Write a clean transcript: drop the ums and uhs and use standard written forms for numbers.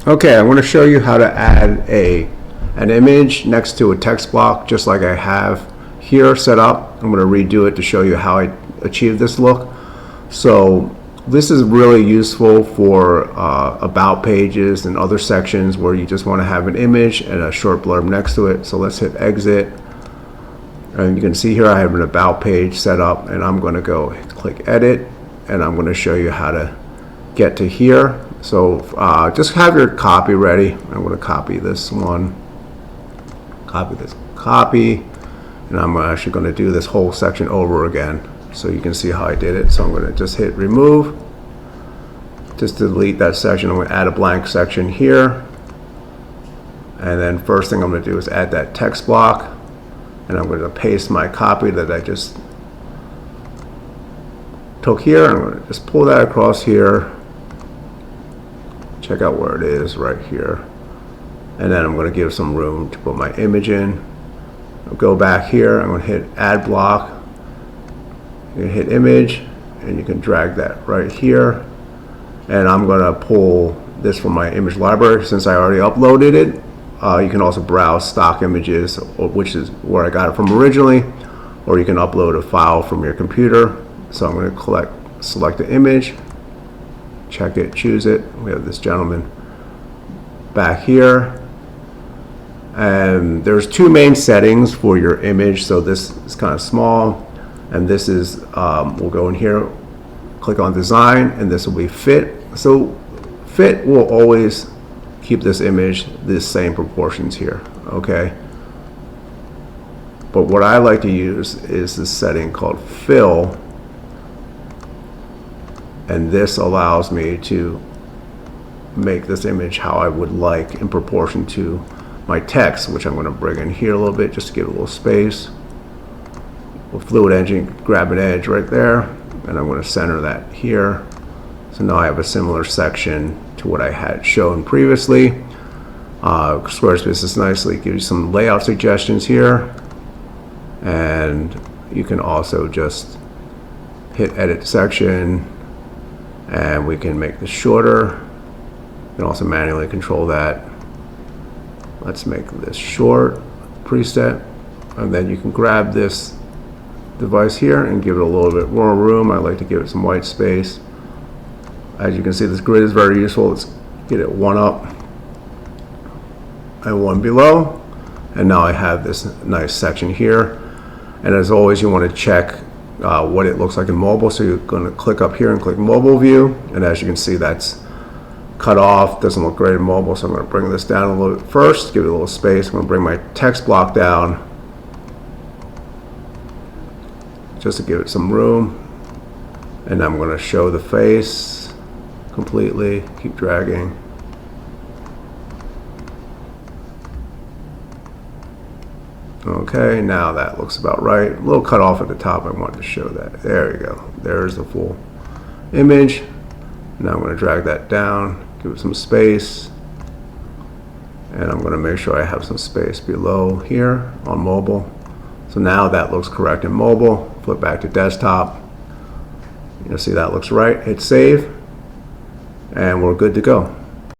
Okay, I'm going to show you how to add an image next to a text block just like I have here set up. I'm going to redo it to show you how I achieve this look. So this is really useful for about pages and other sections where you just want to have an image and a short blurb next to it. So let's hit exit. And you can see here I have an about page set up, and I'm going to go click edit, and I'm going to show you how to get to here. So just have your copy ready. I'm going to copy this one, copy, and I'm actually going to do this whole section over again so you can see how I did it. So I'm going to just hit remove, just delete that section. I'm going to add a blank section here, and then first thing I'm going to do is add that text block, and I'm going to paste my copy that I just took here. I'm going to just pull that across here. Check out where it is right here, and then I'm going to give some room to put my image in. I'll go back here. I'm going to hit add block. You can hit image, and you can drag that right here, and I'm going to pull this from my image library since I already uploaded it. You can also browse stock images, which is where I got it from originally, or you can upload a file from your computer. So I'm going to select the image, check it, choose it. We have this gentleman back here, and there's two main settings for your image. So this is kind of small, and this is we'll go in here, click on design, and this will be fit. So fit will always keep this image the same proportions here, okay? But what I like to use is this setting called fill, and this allows me to make this image how I would like in proportion to my text, which I'm going to bring in here a little bit just to give it a little space. With Fluid Engine, grab an edge right there, and I'm going to center that here. So now I have a similar section to what I had shown previously. Squarespace is nicely gives you some layout suggestions here, and you can also just hit edit section, and we can make this shorter. You can also manually control that. Let's make this short preset, and then you can grab this device here and give it a little bit more room. I like to give it some white space. As you can see, this grid is very useful. Let's get it one up and one below, and now I have this nice section here. And as always, you want to check what it looks like in mobile. So you're going to click up here and click mobile view, and as you can see, that's cut off. Doesn't look great in mobile, so I'm going to bring this down a little bit first, give it a little space. I'm going to bring my text block down just to give it some room, and I'm going to show the face completely. Keep dragging. Okay, now that looks about right. A little cut off at the top. I wanted to show that. There you go. There's the full image. Now I'm going to drag that down, give it some space, and I'm going to make sure I have some space below here on mobile. So now that looks correct in mobile. Flip back to desktop. You'll see that looks right. Hit save, and we're good to go.